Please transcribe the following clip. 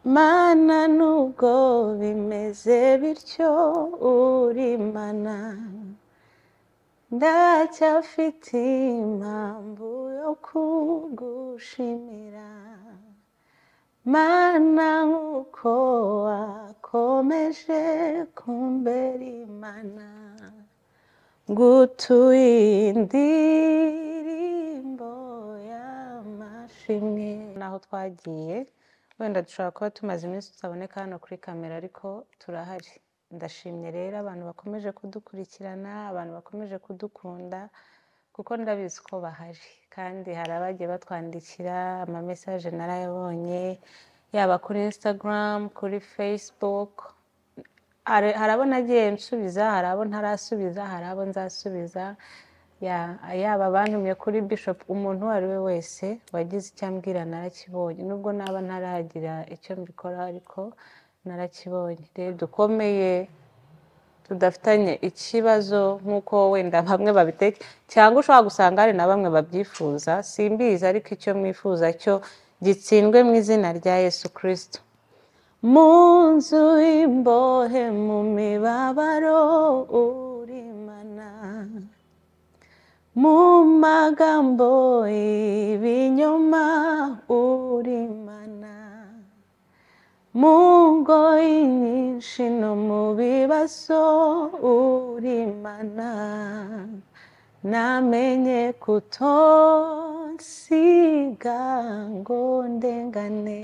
mana nubwo bimeze bityo uri mana ndacyafite impamvu yo kugushimira mana nk'uko wakomeje kumbera imana ngutuye indirimbo y'amashimwe naho twagiye wenda dushobora kuba tumaze iminsi tutaboneka hano kuri kamera ariko turahari ndashimye rero abantu bakomeje kudukurikirana abantu bakomeje kudukunda kuko ndabizi ko bahari kandi hari abagiye batwandikira ama message narayabonye yaba kuri Instagram kuri Facebook hari abo nagiye nsubiza hari abo ntarasubiza hari abo nzasubiza yaba bantumye kuri Bishop umuntu wari we wese wagize icyo ambwira narakibonye nubwo naba ntaragira icyo mbikora ariko narakibonye rero dukomeye tudafitanye ikibazo nk'uko wenda bamwe babiteke cyangwa ushobora gusanga hari na bamwe babyifuza simbizi ariko icyo mwifuza cyo gitsindwe mu izina rya Yesu Kristo mu nzu y'imbohe mu mibabaro uri mana mu magambo y'ibinyoma uri mana mu ngoyi nyinshi no mu bibazo uri mana namenye kutonsiga ngo ndengane